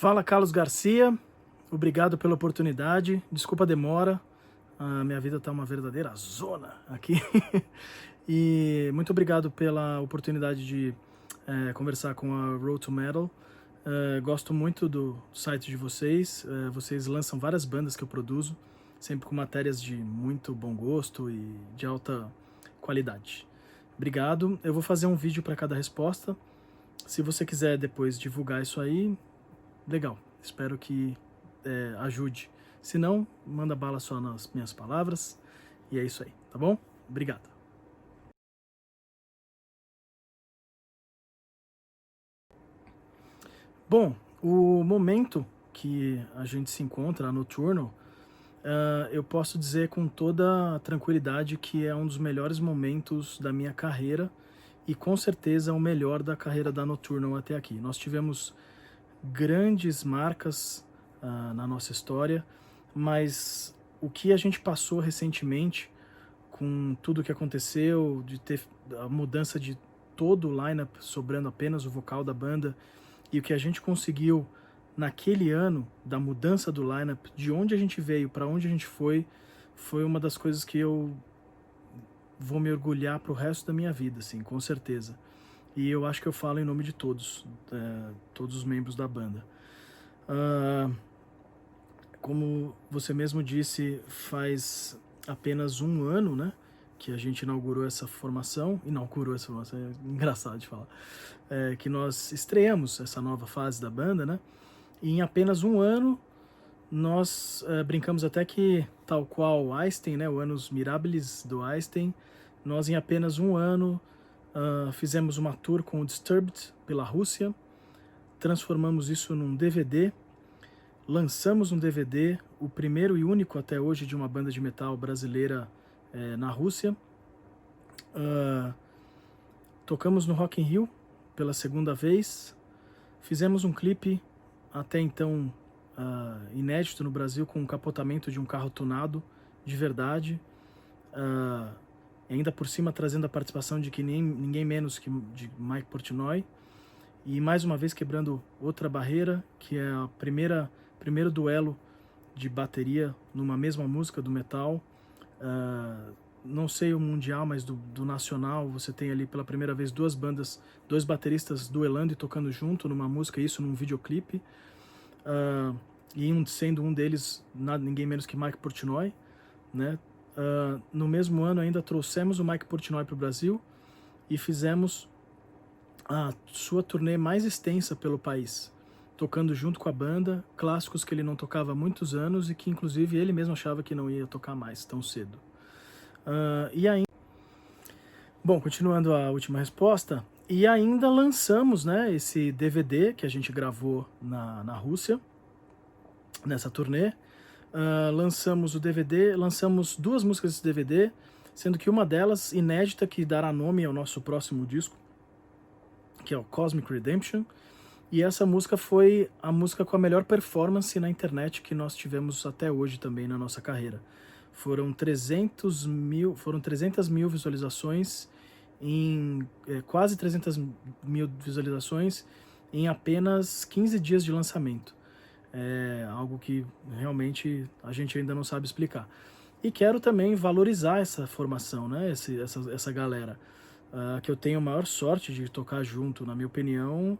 Fala, Carlos Garcia, obrigado pela oportunidade, desculpa a demora, a minha vida está uma verdadeira zona aqui, e muito obrigado pela oportunidade de conversar com a Road to Metal. Gosto muito do site de vocês, vocês lançam várias bandas que eu produzo, sempre com matérias de muito bom gosto e de alta qualidade. Obrigado, eu vou fazer um vídeo para cada resposta, se você quiser depois divulgar isso aí, legal, espero que ajude. Se não, manda bala só nas minhas palavras. E é isso aí, tá bom? Obrigado. Bom, o momento que a gente se encontra, a Noturno, eu posso dizer com toda a tranquilidade que é um dos melhores momentos da minha carreira e com certeza o melhor da carreira da Noturno até aqui. Nós tivemos grandes marcas na nossa história, mas o que a gente passou recentemente com tudo que aconteceu, de ter a mudança de todo o lineup, sobrando apenas o vocal da banda, e o que a gente conseguiu naquele ano da mudança do lineup, de onde a gente veio para onde a gente foi uma das coisas que eu vou me orgulhar pro resto da minha vida, assim, com certeza. E eu acho que eu falo em nome de todos, todos os membros da banda. Como você mesmo disse, faz apenas um ano, né, que a gente inaugurou essa formação, é engraçado de falar, que nós estreamos essa nova fase da banda, né, e em apenas um ano nós brincamos até que, tal qual o Einstein, né, o Annus Mirabilis do Einstein, nós em apenas um ano fizemos uma tour com o Disturbed pela Rússia, transformamos isso num DVD, lançamos um DVD, o primeiro e único até hoje de uma banda de metal brasileira na Rússia. Tocamos no Rock in Rio pela segunda vez, fizemos um clipe até então inédito no Brasil, com um capotamento de um carro tunado de verdade, ainda por cima trazendo a participação de ninguém menos que de Mike Portnoy, e mais uma vez quebrando outra barreira, que é a primeiro duelo de bateria numa mesma música do metal. Não sei o mundial, mas do nacional, você tem ali pela primeira vez dois bateristas duelando e tocando junto numa música, isso num videoclipe, e sendo um deles ninguém menos que Mike Portnoy, né? No mesmo ano ainda trouxemos o Mike Portnoy para o Brasil e fizemos a sua turnê mais extensa pelo país, tocando junto com a banda, clássicos que ele não tocava há muitos anos e que inclusive ele mesmo achava que não ia tocar mais tão cedo. E ainda... Bom, continuando a última resposta, e ainda lançamos, né, esse DVD que a gente gravou na Rússia, nessa turnê. Lançamos o DVD, lançamos duas músicas desse DVD, sendo que uma delas inédita, que dará nome ao nosso próximo disco, que é o Cosmic Redemption, e essa música foi a música com a melhor performance na internet que nós tivemos até hoje também na nossa carreira. Foram 300 mil visualizações, quase 300 mil visualizações em apenas 15 dias de lançamento. É algo que realmente a gente ainda não sabe explicar. E quero também valorizar essa formação, né? Essa galera, que eu tenho a maior sorte de tocar junto, na minha opinião.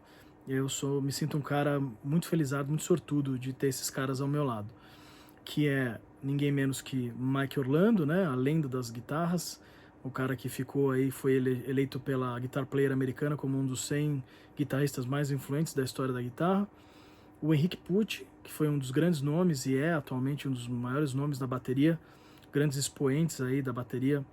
Me sinto um cara muito felizardo, muito sortudo de ter esses caras ao meu lado, que é ninguém menos que Mike Orlando, né, a lenda das guitarras, o cara que ficou aí, foi eleito pela Guitar Player americana como um dos 100 guitarristas mais influentes da história da guitarra. O Henrique Pucci, que foi um dos grandes nomes e é atualmente um dos maiores nomes da bateria, grandes expoentes aí da bateria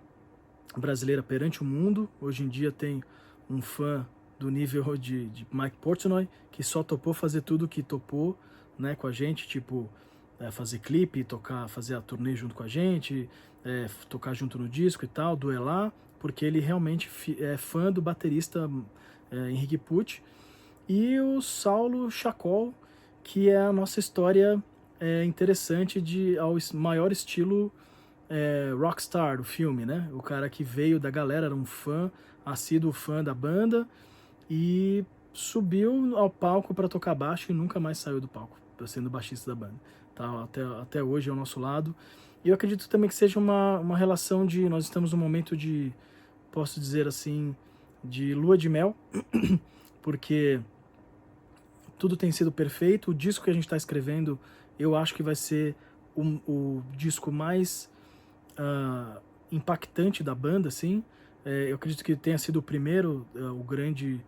brasileira perante o mundo. Hoje em dia tem um fã do nível de Mike Portnoy, que só topou fazer tudo que topou, né, com a gente, tipo fazer clipe, fazer a turnê junto com a gente, tocar junto no disco e tal, duelar, porque ele realmente é fã do baterista Henrique Pucci. E o Saulo Chacol, que é a nossa história interessante ao maior estilo Rockstar do filme, né? O cara que veio da galera, era um assíduo fã da banda, e subiu ao palco para tocar baixo e nunca mais saiu do palco, sendo baixista da banda. Tá, até hoje ao nosso lado. E eu acredito também que seja uma relação de... Nós estamos num momento de, posso dizer assim, de lua de mel, porque tudo tem sido perfeito. O disco que a gente está escrevendo, eu acho que vai ser o disco mais impactante da banda, assim. Eu acredito que tenha sido o primeiro, o grande,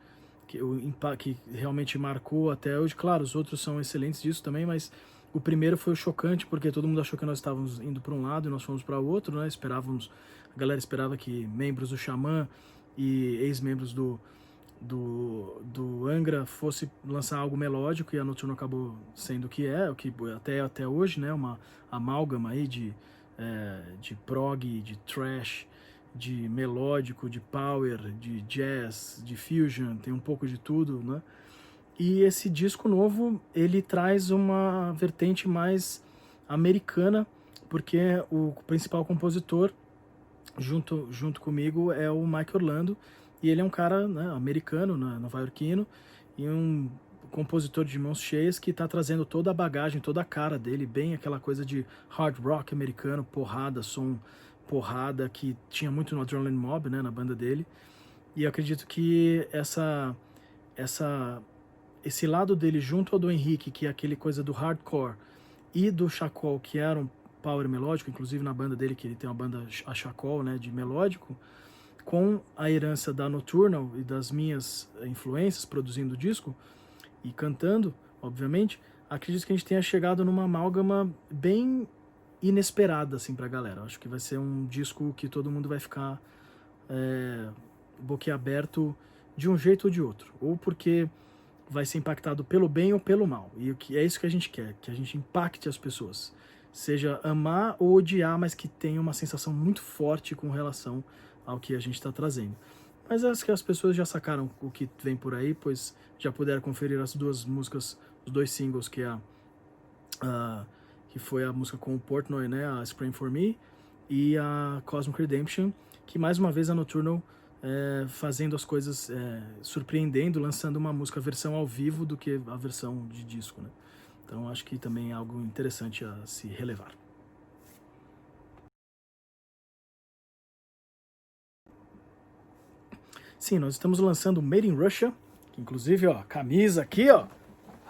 que realmente marcou até hoje. Claro, os outros são excelentes disso também, mas o primeiro foi o chocante, porque todo mundo achou que nós estávamos indo para um lado e nós fomos para o outro, né? A galera esperava que membros do Xamã e ex-membros do Angra fosse lançar algo melódico, e a Noturno acabou sendo o que é, o que até hoje, né? Uma amálgama aí de prog, de thrash, de melódico, de power, de jazz, de fusion, tem um pouco de tudo, né? E esse disco novo, ele traz uma vertente mais americana, porque o principal compositor, junto comigo, é o Mike Orlando, e ele é um cara, né, americano, né, nova-iorquino, e um compositor de mãos cheias que está trazendo toda a bagagem, toda a cara dele, bem aquela coisa de hard rock americano, porrada, som porrada, que tinha muito no Adrenaline Mob, né, na banda dele. E eu acredito que esse lado dele junto ao do Henrique, que é aquele coisa do hardcore, e do Chacol, que era um power melódico, inclusive na banda dele, que ele tem uma banda, a Chacol, né, de melódico, com a herança da Nocturnal e das minhas influências produzindo o disco e cantando, obviamente, acredito que a gente tenha chegado numa amálgama bem inesperada, assim, pra galera. Acho que vai ser um disco que todo mundo vai ficar boquiaberto de um jeito ou de outro, ou porque vai ser impactado pelo bem ou pelo mal, e é isso que a gente quer, que a gente impacte as pessoas, seja amar ou odiar, mas que tenha uma sensação muito forte com relação ao que a gente está trazendo. Mas acho que as pessoas já sacaram o que vem por aí, pois já puderam conferir as duas músicas, os dois singles, que foi a música com o Portnoy, né, a Spring For Me, e a Cosmic Redemption, que mais uma vez a Nocturnal fazendo as coisas, surpreendendo, lançando uma música versão ao vivo do que a versão de disco, né? Então acho que também é algo interessante a se relevar. Sim, nós estamos lançando o Made in Russia, que inclusive, ó, camisa aqui, ó.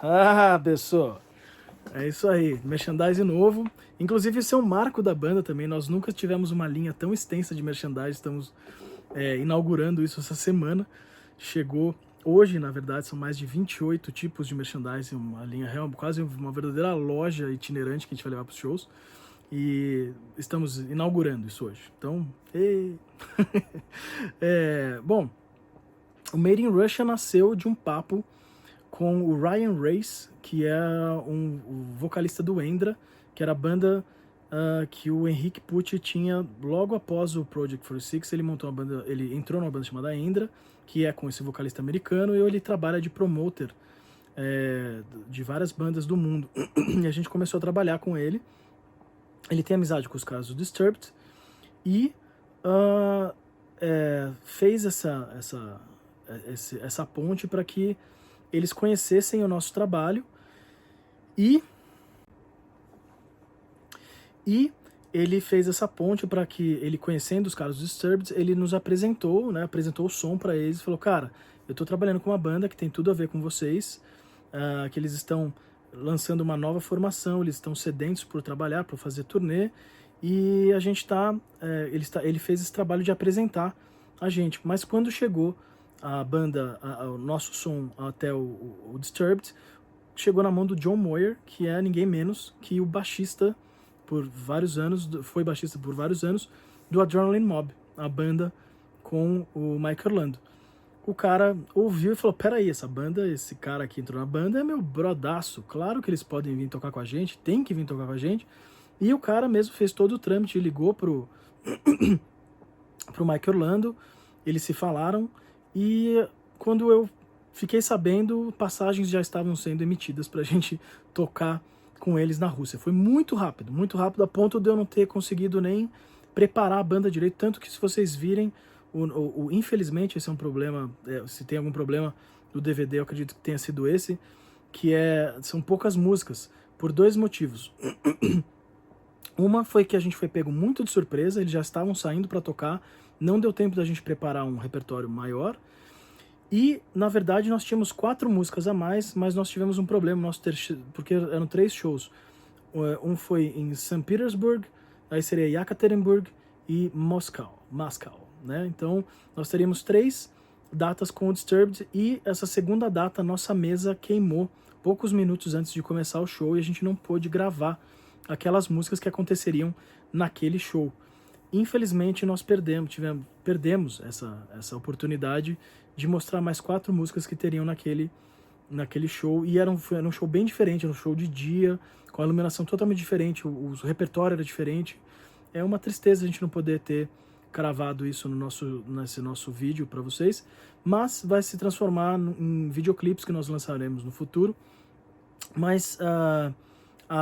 Ah, pessoal, é isso aí, merchandising novo. Inclusive esse é um marco da banda também, nós nunca tivemos uma linha tão extensa de merchandising, estamos inaugurando isso essa semana. Chegou hoje, na verdade, são mais de 28 tipos de merchandising, uma linha real, quase uma verdadeira loja itinerante que a gente vai levar para os shows. E estamos inaugurando isso hoje. Então, bom, o Made in Russia nasceu de um papo com o Ryan Race, que é o vocalista do Endra, que era a banda que o Henrique Pucci tinha logo após o Project 46. Ele montou uma banda, ele entrou numa banda chamada Endra, que é com esse vocalista americano, e ele trabalha de promoter de várias bandas do mundo. E a gente começou a trabalhar com ele. Ele tem amizade com os caras do Disturbed e fez essa ponte para que eles conhecessem o nosso trabalho, e ele fez essa ponte para que, ele conhecendo os caras do Disturbed, ele nos apresentou, né, apresentou o som para eles e falou: cara, eu tô trabalhando com uma banda que tem tudo a ver com vocês, que eles estão lançando uma nova formação, eles estão sedentos por trabalhar, por fazer turnê, e a gente ele fez esse trabalho de apresentar a gente. Mas quando chegou a banda, o nosso som até o Disturbed, chegou na mão do John Moyer, que é ninguém menos que o baixista por vários anos, foi baixista por vários anos do Adrenaline Mob, a banda com o Mike Orlando. O cara ouviu e falou: peraí, esse cara que entrou na banda é meu brodaço, claro que eles podem vir tocar com a gente, tem que vir tocar com a gente. E o cara mesmo fez todo o trâmite, ligou pro Mike Orlando, eles se falaram, e quando eu fiquei sabendo, passagens já estavam sendo emitidas pra gente tocar com eles na Rússia. Foi muito rápido a ponto de eu não ter conseguido nem preparar a banda direito, tanto que se vocês virem, infelizmente esse é um problema, se tem algum problema do DVD, eu acredito que tenha sido esse, que são poucas músicas, por 2 motivos. Uma foi que a gente foi pego muito de surpresa, eles já estavam saindo para tocar, não deu tempo da gente preparar um repertório maior, e, na verdade, nós tínhamos 4 músicas a mais, mas nós tivemos um problema, porque eram 3 shows. Um foi em São Petersburgo, aí seria Yekaterinburg e Moscow, né? Então, nós teríamos 3 datas com o Disturbed, e essa segunda data, nossa mesa queimou poucos minutos antes de começar o show, e a gente não pôde gravar aquelas músicas que aconteceriam naquele show. Infelizmente, nós perdemos essa oportunidade de mostrar mais 4 músicas que teriam naquele show, e era um show bem diferente, era um show de dia, com a iluminação totalmente diferente, o repertório era diferente. É uma tristeza a gente não poder ter cravado isso nesse nosso vídeo para vocês, mas vai se transformar em videoclipes que nós lançaremos no futuro. Mas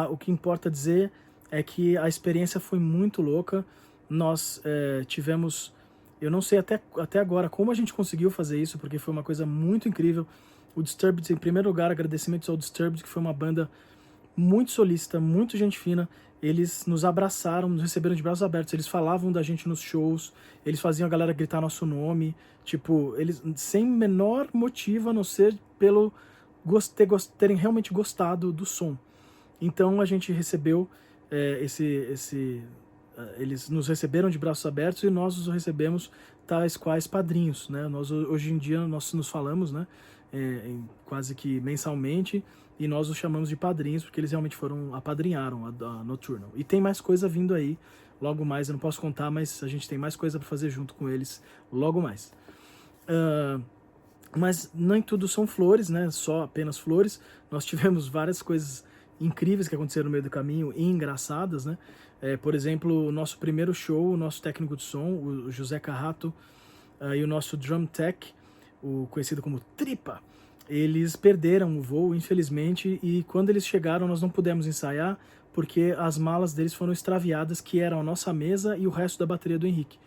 o que importa dizer é que a experiência foi muito louca. Nós tivemos, eu não sei até agora como a gente conseguiu fazer isso, porque foi uma coisa muito incrível. O Disturbed, em primeiro lugar, agradecimentos ao Disturbed, que foi uma banda muito solícita, muito gente fina. Eles nos abraçaram, nos receberam de braços abertos, eles falavam da gente nos shows, eles faziam a galera gritar nosso nome, tipo, eles sem menor motivo a não ser pelo terem realmente gostado do som. Então a gente recebeu eles nos receberam de braços abertos, e nós os recebemos tais quais padrinhos, né? Nós hoje em dia nós nos falamos, né? Quase que mensalmente, e nós os chamamos de padrinhos porque eles realmente apadrinharam a Nocturnal. E tem mais coisa vindo aí, logo mais, eu não posso contar, mas a gente tem mais coisa para fazer junto com eles logo mais. Mas nem tudo são flores, né? Só apenas flores. Nós tivemos várias coisas incríveis que aconteceram no meio do caminho e engraçadas, né? Por exemplo, o nosso primeiro show, o nosso técnico de som, o José Carrato, e o nosso drum tech, o conhecido como Tripa, eles perderam o voo, infelizmente, e quando eles chegaram nós não pudemos ensaiar porque as malas deles foram extraviadas, que eram a nossa mesa e o resto da bateria do Henrique.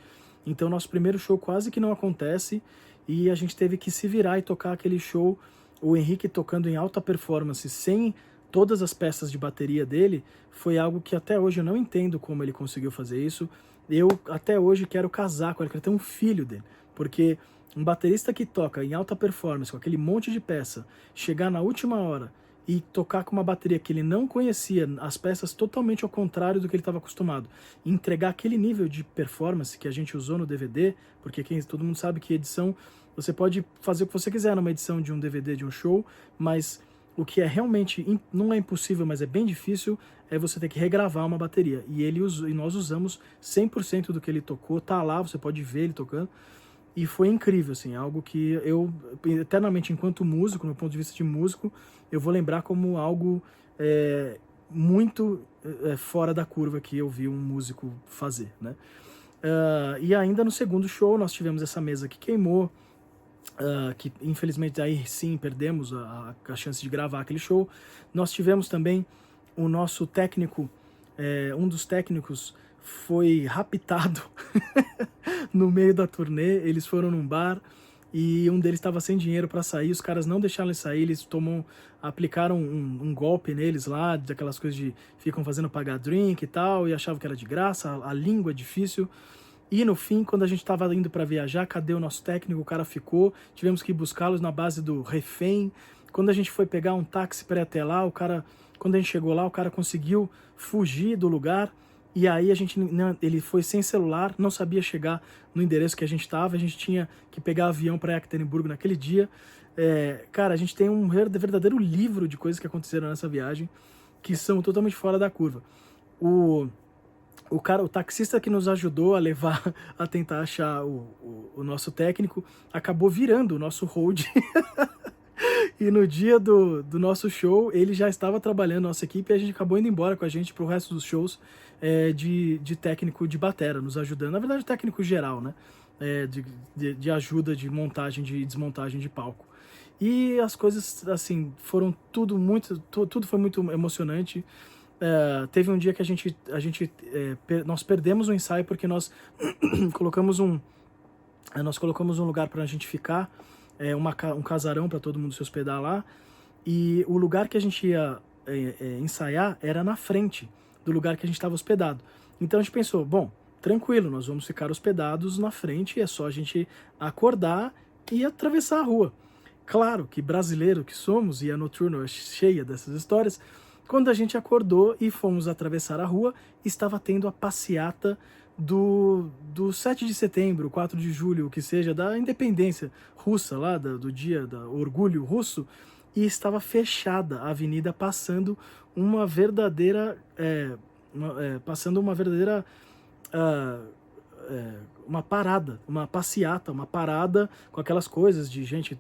Então nosso primeiro show quase que não acontece, e a gente teve que se virar e tocar aquele show, o Henrique tocando em alta performance sem todas as peças de bateria dele. Foi algo que até hoje eu não entendo como ele conseguiu fazer isso. Eu até hoje quero casar com ele, quero ter um filho dele, porque um baterista que toca em alta performance, com aquele monte de peça, chegar na última hora e tocar com uma bateria que ele não conhecia, as peças totalmente ao contrário do que ele estava acostumado, e entregar aquele nível de performance que a gente usou no DVD, porque todo mundo sabe que edição, você pode fazer o que você quiser numa edição de um DVD, de um show, mas o que é realmente, não é impossível, mas é bem difícil, é você ter que regravar uma bateria. E nós usamos 100% do que ele tocou, tá lá, você pode ver ele tocando. E foi incrível, assim, algo que eu, eternamente, enquanto músico, no ponto de vista de músico, eu vou lembrar como algo muito fora da curva que eu vi um músico fazer, né? E ainda no segundo show nós tivemos essa mesa que queimou, que infelizmente aí sim perdemos a chance de gravar aquele show. Nós tivemos também o nosso técnico, um dos técnicos foi raptado no meio da turnê. Eles foram num bar e um deles estava sem dinheiro para sair, os caras não deixaram ele sair, eles aplicaram um golpe neles lá, daquelas coisas de ficam fazendo pagar drink e tal, e achavam que era de graça, a língua é difícil. E no fim, quando a gente estava indo para viajar, cadê o nosso técnico? O cara ficou, tivemos que ir buscá-los na base do refém. Quando a gente foi pegar um táxi para ir até lá, quando a gente chegou lá, o cara conseguiu fugir do lugar. E aí ele foi sem celular, não sabia chegar no endereço que a gente estava, a gente tinha que pegar avião para Ekaterimburgo naquele dia. Cara, a gente tem um verdadeiro livro de coisas que aconteceram nessa viagem, que são totalmente fora da curva. O taxista que nos ajudou a tentar achar o nosso técnico, acabou virando o nosso hold. E no dia do nosso show, ele já estava trabalhando na nossa equipe, e a gente acabou indo embora com a gente para o resto dos shows de técnico de batera, nos ajudando. Na verdade, técnico geral, né? De ajuda de montagem, de desmontagem de palco. E as coisas, assim, foram tudo foi muito emocionante. Teve um dia que nós perdemos o ensaio porque nós colocamos um lugar para a gente ficar um casarão para todo mundo se hospedar lá, e o lugar que a gente ia ensaiar era na frente do lugar que a gente estava hospedado. Então a gente pensou, bom, tranquilo, nós vamos ficar hospedados na frente, é só a gente acordar e atravessar a rua. Claro que brasileiro que somos, e a Noturno é cheia dessas histórias, quando a gente acordou e fomos atravessar a rua, estava tendo a passeata do 7 de setembro, 4 de julho, o que seja, da independência russa lá, do dia do orgulho russo, e estava fechada a avenida, passando uma verdadeira uma parada, uma passeata, uma parada com aquelas coisas de gente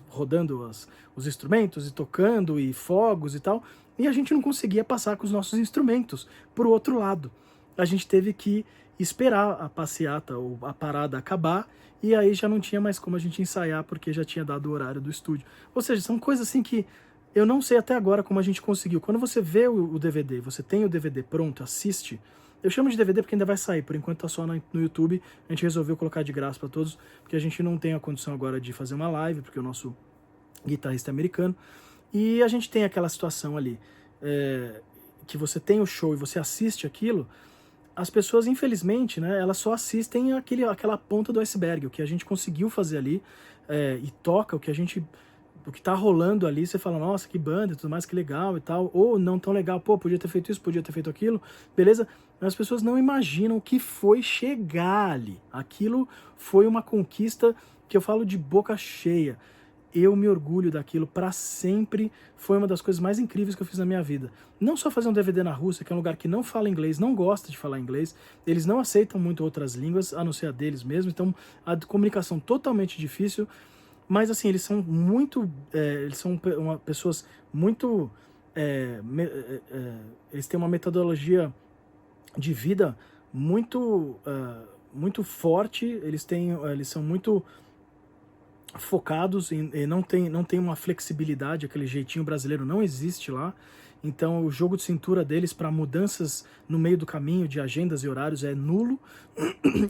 rodando os instrumentos e tocando e fogos e tal, e a gente não conseguia passar com os nossos instrumentos para o outro lado. A gente teve que esperar a passeata ou a parada acabar, e aí já não tinha mais como a gente ensaiar, porque já tinha dado o horário do estúdio. Ou seja, são coisas assim que eu não sei até agora como a gente conseguiu. Quando você vê o DVD, você tem o DVD pronto, assiste. Eu chamo de DVD porque ainda vai sair, por enquanto tá só no YouTube. A gente resolveu colocar de graça para todos, porque a gente não tem a condição agora de fazer uma live, porque o nosso guitarrista é americano. E a gente tem aquela situação ali, que você tem o show e você assiste aquilo. As pessoas, infelizmente, né, elas só assistem aquela ponta do iceberg, o que a gente conseguiu fazer ali, e toca o que tá rolando ali, você fala, nossa, que banda e tudo mais, que legal e tal, ou não tão legal, pô, podia ter feito isso, podia ter feito aquilo, beleza? Mas as pessoas não imaginam o que foi chegar ali. Aquilo foi uma conquista que eu falo de boca cheia. Eu me orgulho daquilo para sempre, foi uma das coisas mais incríveis que eu fiz na minha vida. Não só fazer um DVD na Rússia, que é um lugar que não fala inglês, não gosta de falar inglês, eles não aceitam muito outras línguas, a não ser a deles mesmo, então a comunicação totalmente difícil, mas assim, eles são muito, pessoas muito, eles têm uma metodologia de vida muito forte, eles são muito focados e não tem uma flexibilidade, aquele jeitinho brasileiro não existe lá. Então o jogo de cintura deles para mudanças no meio do caminho de agendas e horários é nulo.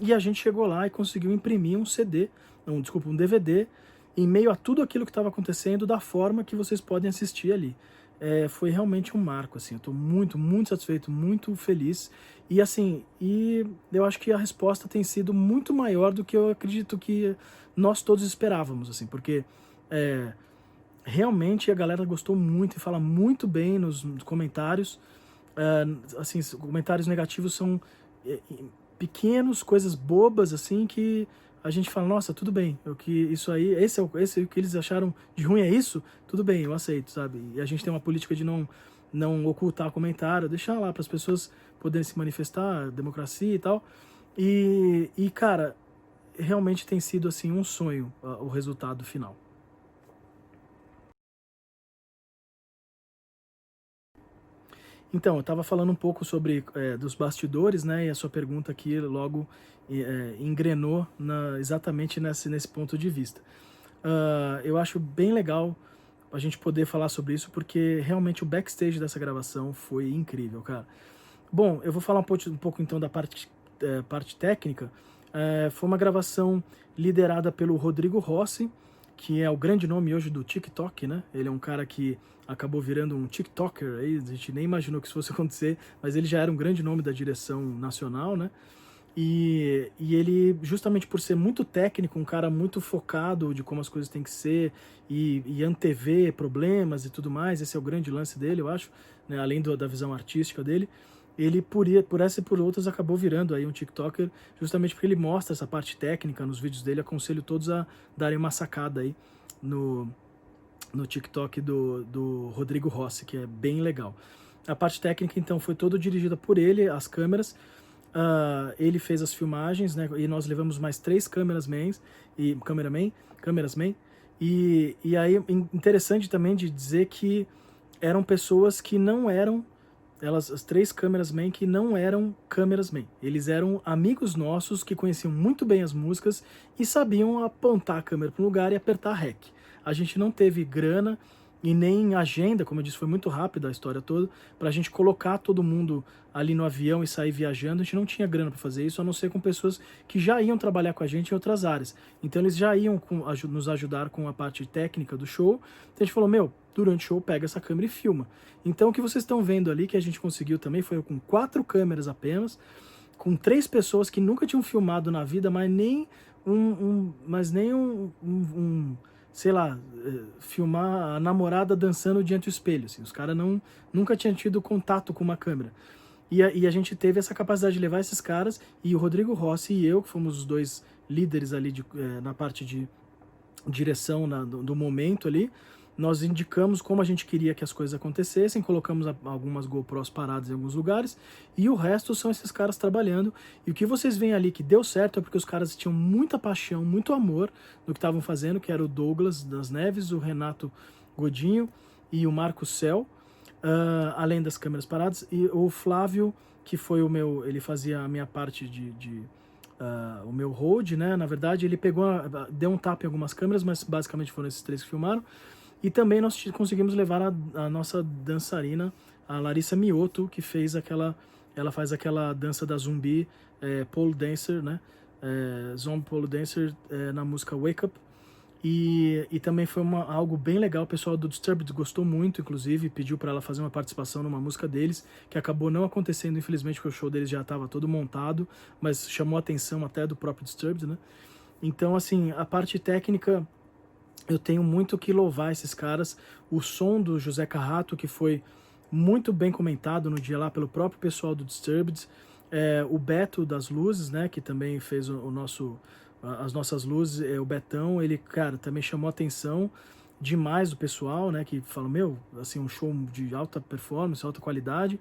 E a gente chegou lá e conseguiu imprimir um DVD, em meio a tudo aquilo que estava acontecendo, da forma que vocês podem assistir ali. Foi realmente um marco, assim, eu estou muito, muito satisfeito, muito feliz, e assim, eu acho que a resposta tem sido muito maior do que eu acredito que nós todos esperávamos, assim, porque realmente a galera gostou muito e fala muito bem nos comentários. Assim, comentários negativos são pequenos, coisas bobas, assim, que a gente fala, nossa, tudo bem, esse o que eles acharam de ruim, é isso? Tudo bem, eu aceito, sabe? E a gente tem uma política de não ocultar comentário, deixar lá para as pessoas poderem se manifestar, democracia e tal. Cara, realmente tem sido assim um sonho o resultado final. Então, eu estava falando um pouco sobre dos bastidores, né? E a sua pergunta aqui logo engrenou exatamente nesse ponto de vista. Eu acho bem legal a gente poder falar sobre isso, porque realmente o backstage dessa gravação foi incrível, cara. Bom, eu vou falar um pouco então da parte técnica. Foi uma gravação liderada pelo Rodrigo Rossi, que é o grande nome hoje do TikTok, né? Ele é um cara que acabou virando um TikToker, aí a gente nem imaginou que isso fosse acontecer, mas ele já era um grande nome da direção nacional, né? E ele, justamente por ser muito técnico, um cara muito focado de como as coisas têm que ser e antever problemas e tudo mais, esse é o grande lance dele, eu acho, né? Além da visão artística dele, ele por essa e por outras acabou virando aí um TikToker, justamente porque ele mostra essa parte técnica nos vídeos dele. Aconselho todos a darem uma sacada aí no TikTok do Rodrigo Rossi, que é bem legal. A parte técnica, então, foi toda dirigida por ele, as câmeras. Ele fez as filmagens, né? E nós levamos mais 3 cameramen. E aí, interessante também de dizer que eram pessoas que não eram, as 3 cameramen que não eram cameramen. Eles eram amigos nossos que conheciam muito bem as músicas e sabiam apontar a câmera para um lugar e apertar REC. A gente não teve grana e nem agenda, como eu disse, foi muito rápida a história toda, para a gente colocar todo mundo ali no avião e sair viajando. A gente não tinha grana para fazer isso, a não ser com pessoas que já iam trabalhar com a gente em outras áreas. Então eles já iam nos ajudar com a parte técnica do show. Então a gente falou, meu, durante o show pega essa câmera e filma. Então o que vocês estão vendo ali, que a gente conseguiu também, foi com 4 câmeras apenas, com 3 pessoas que nunca tinham filmado na vida, mas nem sei lá, filmar a namorada dançando diante do espelho, assim. Os caras nunca tinham tido contato com uma câmera. E a gente teve essa capacidade de levar esses caras, e o Rodrigo Rossi e eu, que fomos os 2 líderes ali na parte de direção do momento ali, nós indicamos como a gente queria que as coisas acontecessem, colocamos algumas GoPros paradas em alguns lugares, e o resto são esses caras trabalhando. E o que vocês veem ali que deu certo é porque os caras tinham muita paixão, muito amor no que estavam fazendo, que era o Douglas das Neves, o Renato Godinho e o Marco Cel, além das câmeras paradas, e o Flávio, que foi ele fazia a minha parte o meu hold, né? Na verdade, ele deu um tapa em algumas câmeras, mas basicamente foram esses 3 que filmaram. E também nós conseguimos levar a nossa dançarina, a Larissa Mioto, que ela faz aquela dança da zumbi, pole dancer, né? Zombie pole dancer na música Wake Up. E também foi algo bem legal. O pessoal do Disturbed gostou muito, inclusive, pediu para ela fazer uma participação numa música deles, que acabou não acontecendo, infelizmente, porque o show deles já estava todo montado, mas chamou a atenção até do próprio Disturbed, né? Então, assim, a parte técnica, eu tenho muito que louvar esses caras. O som do José Carrato, que foi muito bem comentado no dia lá pelo próprio pessoal do Disturbed. O Beto das luzes, né, que também fez as nossas luzes, o Betão, ele, cara, também chamou a atenção demais do pessoal, né, que fala, meu, assim, um show de alta performance, alta qualidade.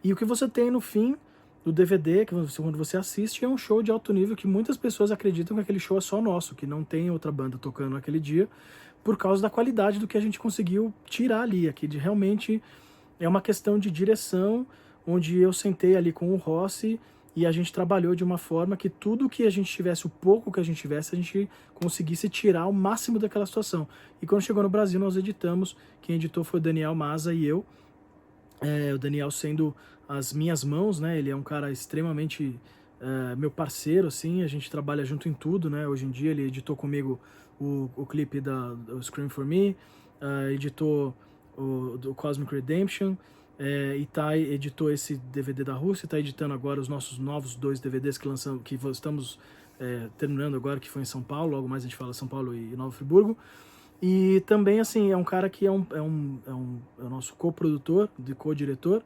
E o que você tem no fim do DVD, que quando você assiste, é um show de alto nível que muitas pessoas acreditam que aquele show é só nosso, que não tem outra banda tocando naquele dia, por causa da qualidade do que a gente conseguiu tirar ali. Aqui realmente é uma questão de direção, onde eu sentei ali com o Rossi e a gente trabalhou de uma forma que tudo que a gente tivesse, o pouco que a gente tivesse, a gente conseguisse tirar o máximo daquela situação. E quando chegou no Brasil, nós editamos. Quem editou foi o Daniel Maza e eu. O Daniel sendo as minhas mãos, né? Ele é um cara extremamente meu parceiro, assim. A gente trabalha junto em tudo, né? Hoje em dia ele editou comigo o clipe do Scream For Me, editou do Cosmic Redemption, editou esse DVD da Rússia, está editando agora os nossos novos 2 DVDs que estamos terminando agora, que foi em São Paulo. Logo mais a gente fala São Paulo e Nova Friburgo. E também, assim, é um cara que é o nosso co-produtor, co-diretor,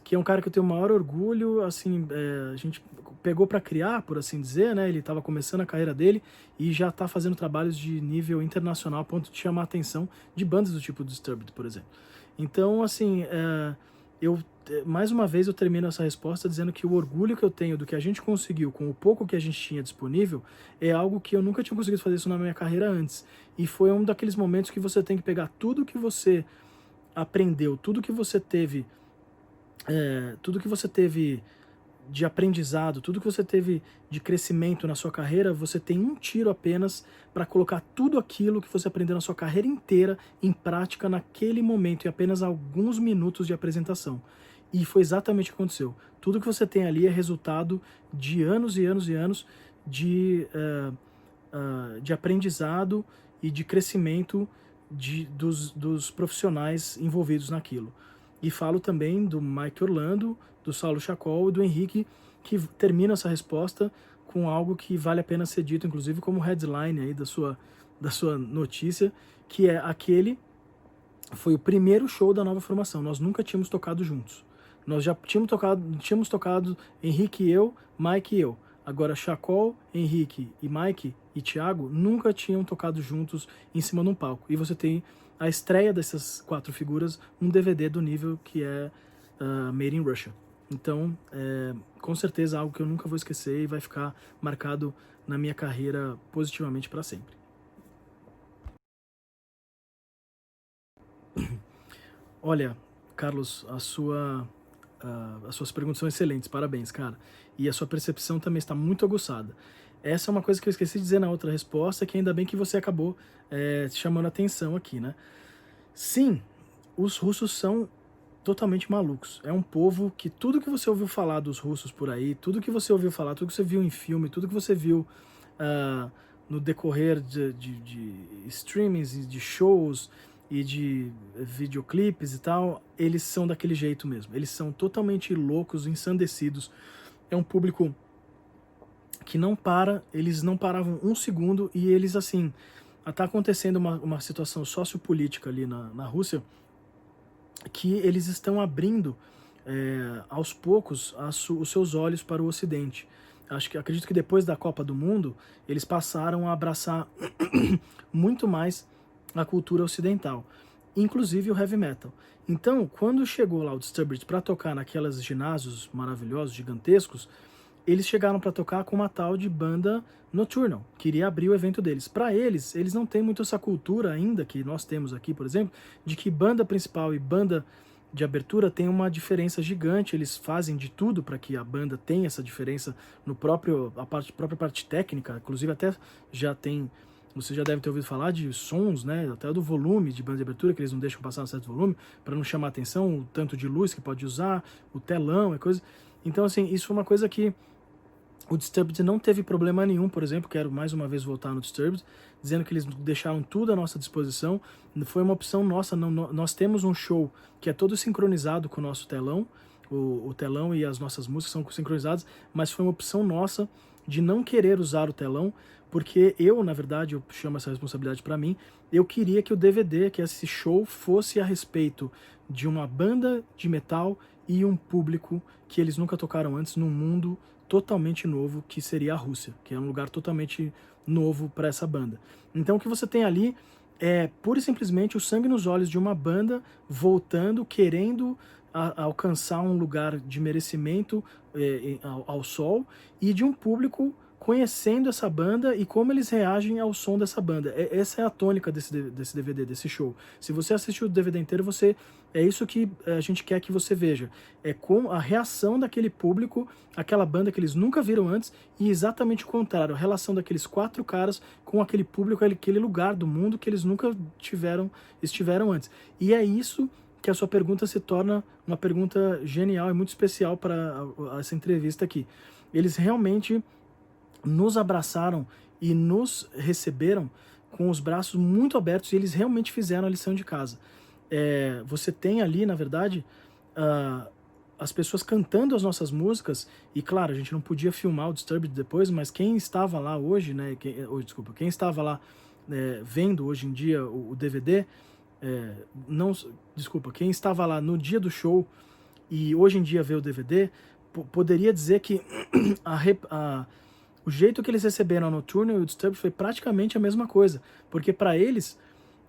que é um cara que eu tenho o maior orgulho, assim, a gente pegou para criar, por assim dizer, né? Ele estava começando a carreira dele e já está fazendo trabalhos de nível internacional, a ponto de chamar a atenção de bandas do tipo Disturbed, por exemplo. Então, assim, mais uma vez eu termino essa resposta dizendo que o orgulho que eu tenho do que a gente conseguiu com o pouco que a gente tinha disponível é algo que eu nunca tinha conseguido fazer isso na minha carreira antes. E foi um daqueles momentos que você tem que pegar tudo que você aprendeu, tudo que você teve de aprendizado, tudo que você teve de crescimento na sua carreira, você tem um tiro apenas para colocar tudo aquilo que você aprendeu na sua carreira inteira em prática naquele momento, em apenas alguns minutos de apresentação. E foi exatamente o que aconteceu. Tudo que você tem ali é resultado de anos e anos e anos de aprendizado e de crescimento dos profissionais envolvidos naquilo. E falo também do Mike Orlando, do Saulo Chacol e do Henrique, que termina essa resposta com algo que vale a pena ser dito, inclusive como headline aí da sua notícia, que é foi o primeiro show da nova formação. Nós nunca tínhamos tocado juntos. Nós já tínhamos tocado Henrique e eu, Mike e eu. Agora, Chacol, Henrique e Mike e Thiago nunca tinham tocado juntos em cima de um palco. E você tem a estreia dessas 4 figuras num DVD do nível que é Made in Russia. Então, com certeza algo que eu nunca vou esquecer e vai ficar marcado na minha carreira positivamente para sempre. Olha, Carlos, as suas perguntas são excelentes, parabéns, cara. E a sua percepção também está muito aguçada. Essa é uma coisa que eu esqueci de dizer na outra resposta, que ainda bem que você acabou chamando a atenção aqui, né? Sim, os russos são totalmente malucos. É um povo que tudo que você ouviu falar dos russos por aí, tudo que você ouviu falar, tudo que você viu em filme, tudo que você viu ah, no decorrer de streamings e de shows e de videoclipes e tal, eles são daquele jeito mesmo. Eles são totalmente loucos, ensandecidos. É um público que não para, eles não paravam um segundo e eles, assim, tá acontecendo uma situação sociopolítica ali na Rússia que eles estão abrindo aos poucos os seus olhos para o Ocidente. Acredito que depois da Copa do Mundo eles passaram a abraçar muito mais a cultura ocidental, inclusive o heavy metal. Então, quando chegou lá o Disturbed para tocar naquelas ginásios maravilhosos, gigantescos, eles chegaram para tocar com uma tal de banda Nocturnal, que iria abrir o evento deles. Para eles não têm muito essa cultura ainda, que nós temos aqui, por exemplo, de que banda principal e banda de abertura tem uma diferença gigante. Eles fazem de tudo para que a banda tenha essa diferença no própria parte técnica, inclusive até já tem, você já deve ter ouvido falar de sons, né, até do volume de banda de abertura, que eles não deixam passar um certo volume, para não chamar atenção, o tanto de luz que pode usar, o telão e coisa. Então, assim, isso foi uma coisa que o Disturbed não teve problema nenhum, por exemplo, quero mais uma vez voltar no Disturbed, dizendo que eles deixaram tudo à nossa disposição, foi uma opção nossa, nós temos um show que é todo sincronizado com o nosso telão, o telão e as nossas músicas são sincronizadas, mas foi uma opção nossa de não querer usar o telão, porque eu, na verdade, eu chamo essa responsabilidade para mim, eu queria que o DVD, que esse show fosse a respeito de uma banda de metal e um público que eles nunca tocaram antes num mundo totalmente novo, que seria a Rússia, que é um lugar totalmente novo para essa banda. Então o que você tem ali é pura e simplesmente o sangue nos olhos de uma banda voltando, querendo alcançar um lugar de merecimento ao sol, e de um público conhecendo essa banda e como eles reagem ao som dessa banda. Essa é a tônica desse DVD, desse show. Se você assistiu o DVD inteiro, é isso que a gente quer que você veja. É com a reação daquele público, aquela banda que eles nunca viram antes, e exatamente o contrário, a relação daqueles 4 caras com aquele público, aquele lugar do mundo que eles nunca estiveram antes. E é isso que a sua pergunta se torna uma pergunta genial e muito especial para essa entrevista aqui. Eles realmente nos abraçaram e nos receberam com os braços muito abertos, e eles realmente fizeram a lição de casa. Você tem ali, na verdade, as pessoas cantando as nossas músicas, e claro, a gente não podia filmar o Disturbed depois, mas quem estava lá hoje, né, quem estava lá vendo hoje em dia o DVD, quem estava lá no dia do show e hoje em dia vê o DVD, poderia dizer que o jeito que eles receberam a Nocturnal e o Disturbed foi praticamente a mesma coisa, porque para eles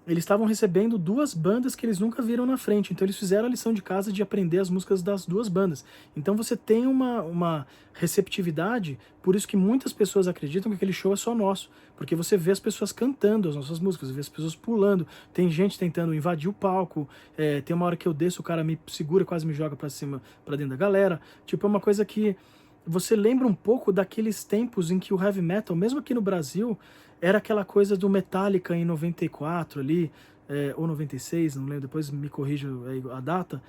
estavam recebendo 2 bandas que eles nunca viram na frente, então eles fizeram a lição de casa de aprender as músicas das 2 bandas. Então você tem uma receptividade, por isso que muitas pessoas acreditam que aquele show é só nosso, porque você vê as pessoas cantando as nossas músicas, você vê as pessoas pulando, tem gente tentando invadir o palco, tem uma hora que eu desço, o cara me segura e quase me joga pra cima, pra dentro da galera. Tipo, é uma coisa que você lembra um pouco daqueles tempos em que o heavy metal, mesmo aqui no Brasil, era aquela coisa do Metallica em 94 ali, ou 96, não lembro, depois me corrijo a data,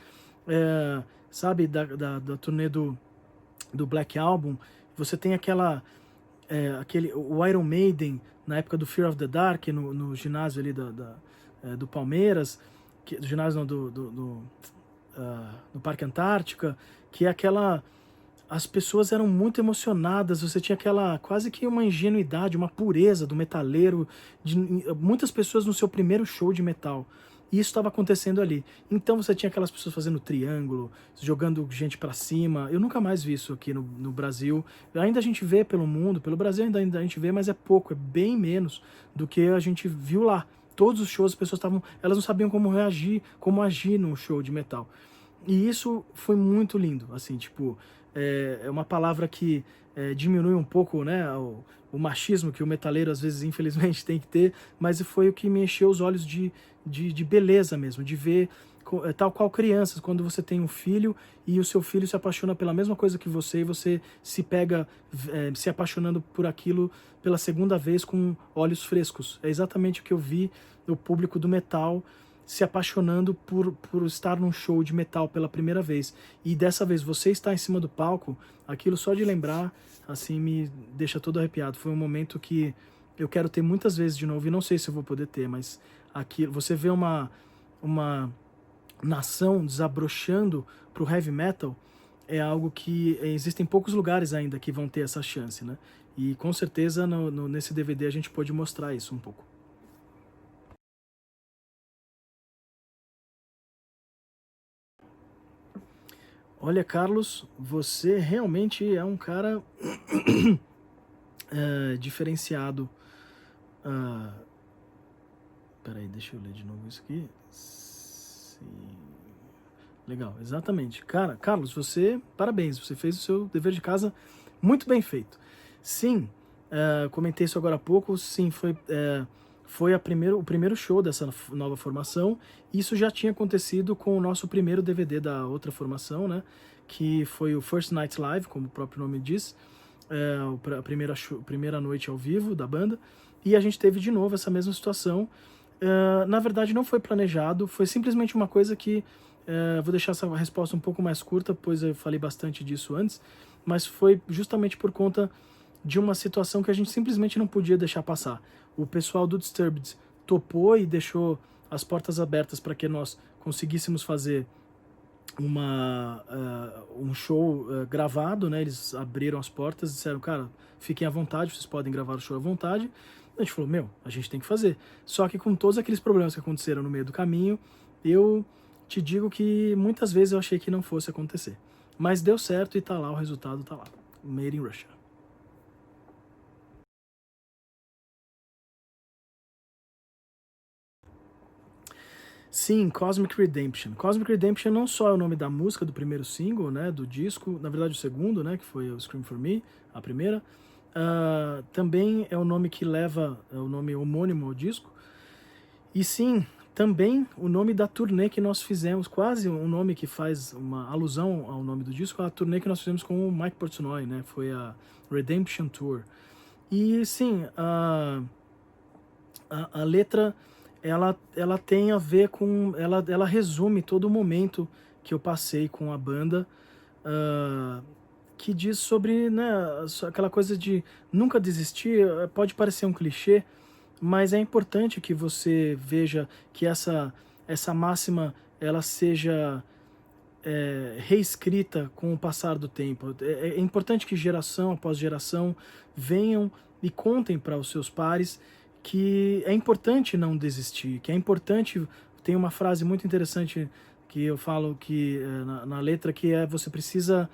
sabe, da turnê do Black Album. Você tem o Iron Maiden na época do Fear of the Dark, no ginásio ali do Palmeiras, do ginásio não, no Parque Antártica, que é aquela... As pessoas eram muito emocionadas, você tinha quase que uma ingenuidade, uma pureza do metaleiro, de muitas pessoas no seu primeiro show de metal. E isso estava acontecendo ali. Então você tinha aquelas pessoas fazendo triângulo, jogando gente para cima. Eu nunca mais vi isso aqui no Brasil. Ainda a gente vê pelo mundo, pelo Brasil ainda a gente vê, mas é pouco, é bem menos do que a gente viu lá. Todos os shows, as pessoas elas não sabiam como reagir, como agir num show de metal. E isso foi muito lindo, assim, tipo... É uma palavra que diminui um pouco, né, o machismo que o metaleiro às vezes infelizmente tem que ter, mas foi o que me encheu os olhos de beleza mesmo, de ver tal qual crianças, quando você tem um filho e o seu filho se apaixona pela mesma coisa que você, e você se pega se apaixonando por aquilo pela segunda vez com olhos frescos. É exatamente o que eu vi no público do metal se apaixonando por estar num show de metal pela primeira vez. E dessa vez você está em cima do palco, aquilo só de lembrar, assim, me deixa todo arrepiado. Foi um momento que eu quero ter muitas vezes de novo, e não sei se eu vou poder ter, mas aqui você vê uma nação desabrochando pro heavy metal, é algo que existem poucos lugares ainda que vão ter essa chance, né? E com certeza nesse DVD a gente pôde mostrar isso um pouco. Olha, Carlos, você realmente é um cara diferenciado. Peraí, deixa eu ler de novo isso aqui. Sim. Legal, exatamente. Cara, Carlos, parabéns, você fez o seu dever de casa muito bem feito. Sim, comentei isso agora há pouco, sim, foi o primeiro show dessa nova formação. Isso já tinha acontecido com o nosso primeiro DVD da outra formação, né? Que foi o First Night Live, como o próprio nome diz, a primeira noite ao vivo da banda. E a gente teve de novo essa mesma situação. Na verdade, não foi planejado, foi simplesmente uma coisa que... vou deixar essa resposta um pouco mais curta, pois eu falei bastante disso antes, mas foi justamente por conta de uma situação que a gente simplesmente não podia deixar passar. O pessoal do Disturbed topou e deixou as portas abertas para que nós conseguíssemos fazer um show gravado, né? Eles abriram as portas e disseram, cara, fiquem à vontade, vocês podem gravar o show à vontade. A gente falou, a gente tem que fazer. Só que com todos aqueles problemas que aconteceram no meio do caminho, eu te digo que muitas vezes eu achei que não fosse acontecer. Mas deu certo e tá lá, o resultado tá lá. Made in Russia. Sim, Cosmic Redemption. Cosmic Redemption não só é o nome da música do primeiro single, né, do disco, na verdade o segundo, né, que foi o Scream For Me, a primeira, também é o nome que leva, é o nome homônimo ao disco, e sim, também o nome da turnê que nós fizemos, quase um nome que faz uma alusão ao nome do disco, a turnê que nós fizemos com o Mike Portnoy, né, foi a Redemption Tour. E sim, a letra ela tem a ver com... Ela resume todo o momento que eu passei com a banda, que diz sobre, né, aquela coisa de nunca desistir. Pode parecer um clichê, mas é importante que você veja que essa máxima ela seja reescrita com o passar do tempo. É importante que geração após geração venham e contem para os seus pares que é importante não desistir, que é importante... Tem uma frase muito interessante que eu falo que na letra, que é: você precisa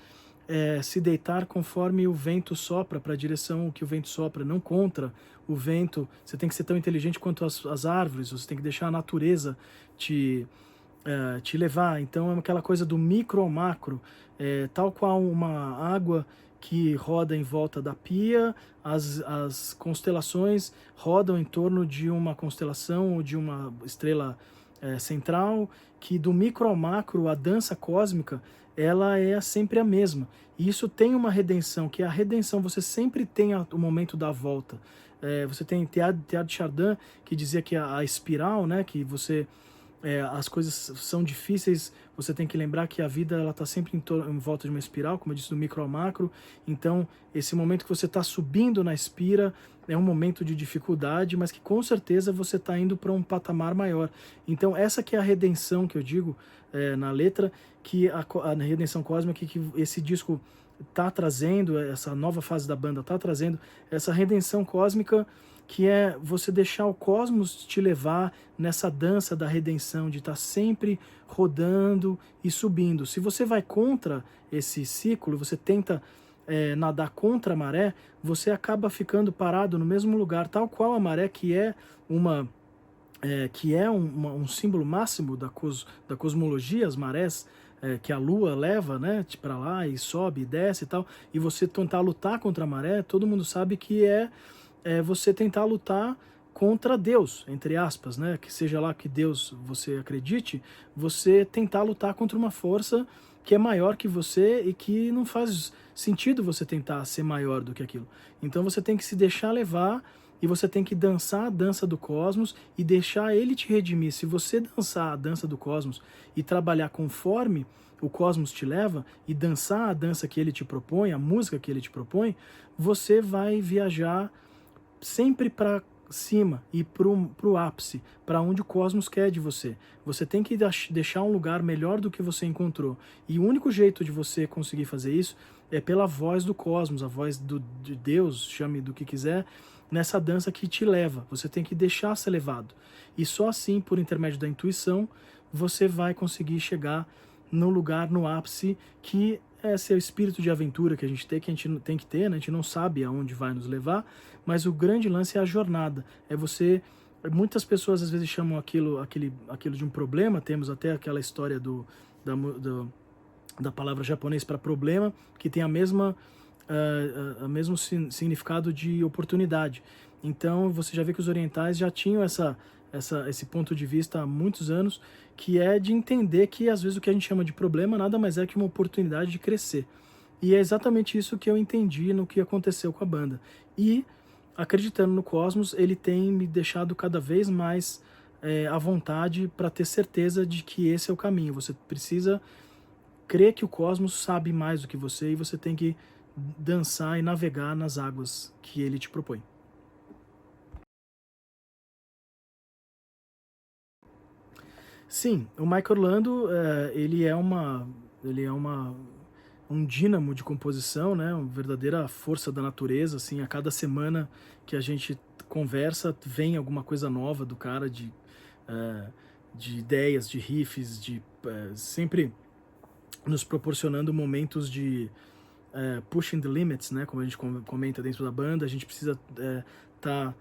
se deitar conforme o vento sopra, para a direção que o vento sopra, não contra o vento. Você tem que ser tão inteligente quanto as árvores, você tem que deixar a natureza te levar. Então é aquela coisa do micro ao macro, tal qual uma água que roda em volta da pia, as constelações rodam em torno de uma constelação ou de uma estrela central, que do micro ao macro, a dança cósmica, ela é sempre a mesma. E isso tem uma redenção, que é a redenção, você sempre tem o momento da volta. Você tem Teilhard de Chardin, que dizia que a espiral, né, que você... as coisas são difíceis, você tem que lembrar que a vida ela está sempre em volta de uma espiral, como eu disse, do micro ao macro. Então, esse momento que você está subindo na espira é um momento de dificuldade, mas que com certeza você está indo para um patamar maior. Então, essa que é a redenção que eu digo na letra, que a redenção cósmica que esse disco está trazendo, essa nova fase da banda está trazendo, essa redenção cósmica, que é você deixar o cosmos te levar nessa dança da redenção, de estar sempre rodando e subindo. Se você vai contra esse ciclo, você tenta nadar contra a maré, você acaba ficando parado no mesmo lugar, tal qual a maré, que é um símbolo máximo da cosmologia, as marés, que a lua leva, né, para lá e sobe e desce e tal, e você tentar lutar contra a maré, todo mundo sabe que é você tentar lutar contra Deus, entre aspas, né? Que seja lá que Deus você acredite, você tentar lutar contra uma força que é maior que você e que não faz sentido você tentar ser maior do que aquilo. Então você tem que se deixar levar e você tem que dançar a dança do cosmos e deixar ele te redimir. Se você dançar a dança do cosmos e trabalhar conforme o cosmos te leva e dançar a dança que ele te propõe, a música que ele te propõe, você vai viajar sempre para cima e para o ápice, para onde o cosmos quer de você. Você tem que deixar um lugar melhor do que você encontrou. E o único jeito de você conseguir fazer isso é pela voz do cosmos, a voz de Deus, chame do que quiser, nessa dança que te leva. Você tem que deixar ser levado. E só assim, por intermédio da intuição, você vai conseguir chegar no lugar, no ápice, que esse é o espírito de aventura que a gente tem que ter, né? A gente não sabe aonde vai nos levar, mas o grande lance é a jornada. É você... Muitas pessoas às vezes chamam aquilo de um problema, temos até aquela história da palavra japonês para problema, que tem a mesmo significado de oportunidade. Então você já vê que os orientais já tinham esse ponto de vista há muitos anos, que é de entender que às vezes o que a gente chama de problema nada mais é que uma oportunidade de crescer. E é exatamente isso que eu entendi no que aconteceu com a banda. E, acreditando no cosmos, ele tem me deixado cada vez mais à vontade para ter certeza de que esse é o caminho. Você precisa crer que o cosmos sabe mais do que você e você tem que dançar e navegar nas águas que ele te propõe. Sim, o Mike Orlando, ele é um dínamo de composição, né? Uma verdadeira força da natureza, assim, a cada semana que a gente conversa, vem alguma coisa nova do cara, de ideias, de riffs, sempre nos proporcionando momentos de pushing the limits, né? Como a gente comenta dentro da banda, a gente precisa tá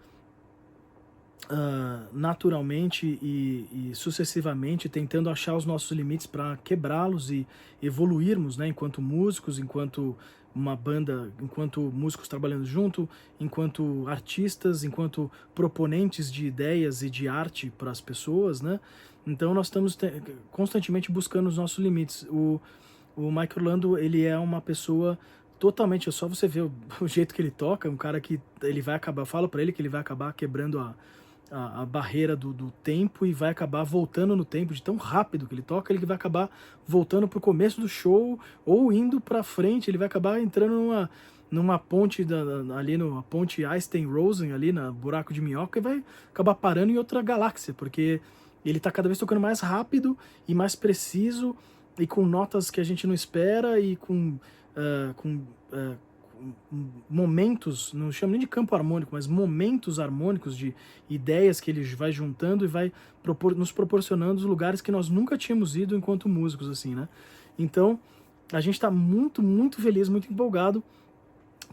naturalmente e sucessivamente tentando achar os nossos limites para quebrá-los e evoluirmos, né, enquanto músicos, enquanto uma banda, enquanto músicos trabalhando junto, enquanto artistas, enquanto proponentes de ideias e de arte para as pessoas, né? Então nós estamos constantemente buscando os nossos limites. O Mike Orlando, ele é uma pessoa totalmente, é só você ver o jeito que ele toca, um cara que ele vai acabar, eu falo para ele que ele vai acabar quebrando a barreira do tempo e vai acabar voltando no tempo, de tão rápido que ele toca, ele vai acabar voltando pro começo do show ou indo pra frente, ele vai acabar entrando numa ponte, ali na ponte Einstein-Rosen, ali na buraco de minhoca, e vai acabar parando em outra galáxia, porque ele tá cada vez tocando mais rápido e mais preciso e com notas que a gente não espera e com momentos, não chamo nem de campo harmônico, mas momentos harmônicos de ideias que ele vai juntando e vai nos proporcionando os lugares que nós nunca tínhamos ido enquanto músicos, assim, né? Então, a gente está muito, muito feliz, muito empolgado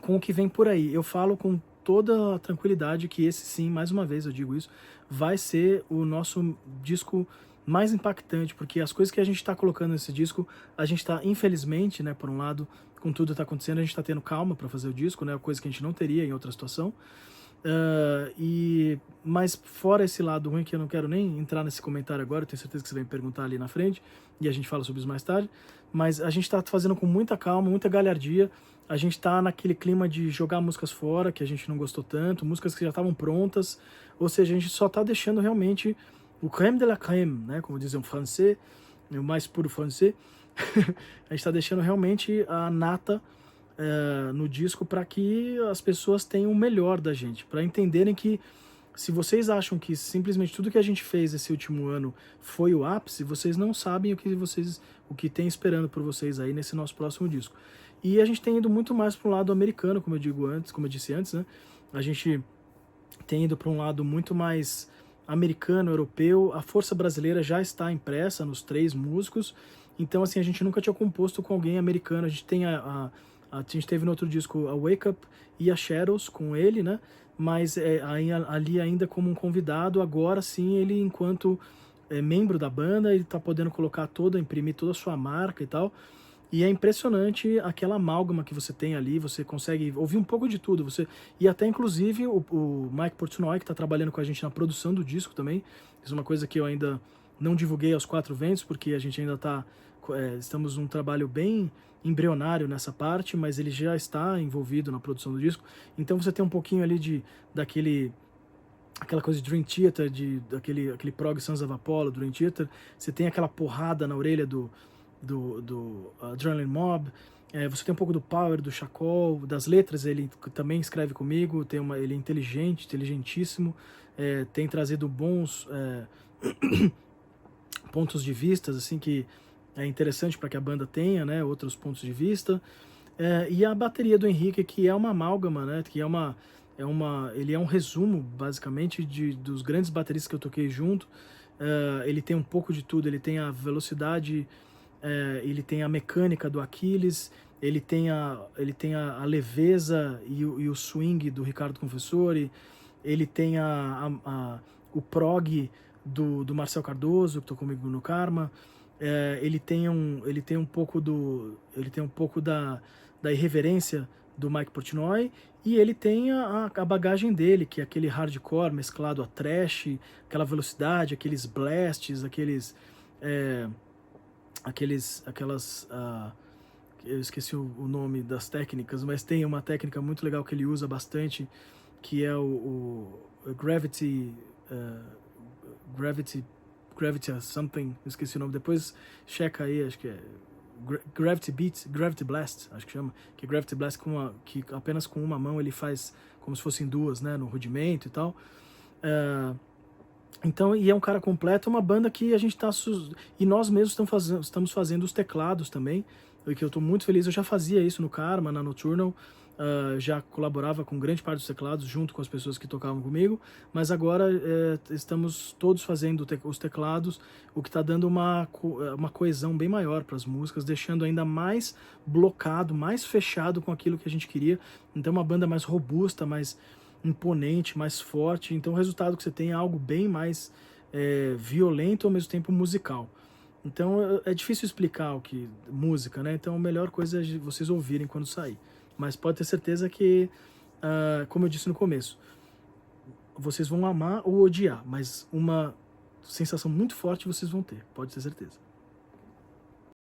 com o que vem por aí. Eu falo com toda a tranquilidade que esse sim, mais uma vez eu digo isso, vai ser o nosso disco mais impactante, porque as coisas que a gente está colocando nesse disco, a gente está, infelizmente, né, por um lado, com tudo que está acontecendo, a gente está tendo calma para fazer o disco, né, coisa que a gente não teria em outra situação. Mas fora esse lado ruim, que eu não quero nem entrar nesse comentário agora, eu tenho certeza que você vai me perguntar ali na frente, e a gente fala sobre isso mais tarde, mas a gente está fazendo com muita calma, muita galhardia, a gente está naquele clima de jogar músicas fora, que a gente não gostou tanto, músicas que já estavam prontas, ou seja, a gente só está deixando realmente o crème de la crème, né, como dizem o francês, o mais puro francês, a gente está deixando realmente a nata no disco para que as pessoas tenham o melhor da gente, para entenderem que se vocês acham que simplesmente tudo que a gente fez esse último ano foi o ápice, vocês não sabem o que tem esperando por vocês aí nesse nosso próximo disco. E a gente tem ido muito mais para o lado americano, como eu disse antes, né? A gente tem ido para um lado muito mais americano, europeu. A força brasileira já está impressa nos 3 músicos. Então, assim, a gente nunca tinha composto com alguém americano. A gente tem a gente teve no outro disco a Wake Up e a Shadows com ele, né? Mas ali ainda como um convidado. Agora sim, ele enquanto membro da banda, ele tá podendo imprimir toda a sua marca e tal. E é impressionante aquela amálgama que você tem ali, você consegue ouvir um pouco de tudo. E até inclusive o Mike Portnoy, que está trabalhando com a gente na produção do disco também. Isso é uma coisa que eu ainda não divulguei aos 4 ventos, porque a gente ainda está estamos num trabalho bem embrionário nessa parte, mas ele já está envolvido na produção do disco. Então você tem um pouquinho ali aquela coisa de Dream Theater, aquele prog Sons of Apollo, Dream Theater. Você tem aquela porrada na orelha do Adrenaline Mob. Você tem um pouco do Power, do Chacol, das letras. Ele também escreve comigo, ele é inteligente, inteligentíssimo, tem trazido bons pontos de vista, assim, que é interessante para que a banda tenha, né, outros pontos de vista. E a bateria do Henrique, que é uma amálgama, né, que ele é um resumo, basicamente, dos grandes bateristas que eu toquei junto. Ele tem um pouco de tudo, ele tem a velocidade, ele tem a mecânica do Aquiles, ele tem a leveza e o swing do Ricardo Confessori, ele tem o prog do Marcel Cardoso, que tocou comigo no Karma. Ele tem um pouco da irreverência do Mike Portnoy, e ele tem a bagagem dele, que é aquele hardcore mesclado a thrash, aquela velocidade, aqueles blasts, eu esqueci o nome das técnicas, mas tem uma técnica muito legal que ele usa bastante, que é o Gravity something, eu esqueci o nome, depois checa aí, acho que é Gravity Blast, acho que chama, que é Gravity Blast que apenas com uma mão ele faz como se fossem duas, né, no rudimento e tal. Então, e é um cara completo, é uma banda que a gente e nós mesmos estamos fazendo os teclados também, que eu estou muito feliz. Eu já fazia isso no Karma, na Nocturnal, já colaborava com grande parte dos teclados junto com as pessoas que tocavam comigo, mas agora estamos todos fazendo os teclados, o que está dando uma coesão bem maior para as músicas, deixando ainda mais blocado, mais fechado com aquilo que a gente queria. Então uma banda mais robusta, mais imponente, mais forte. Então o resultado que você tem é algo bem mais violento ao mesmo tempo musical. Então é difícil explicar música, né? Então a melhor coisa é vocês ouvirem quando sair. Mas pode ter certeza que, como eu disse no começo, vocês vão amar ou odiar, mas uma sensação muito forte vocês vão ter, pode ter certeza.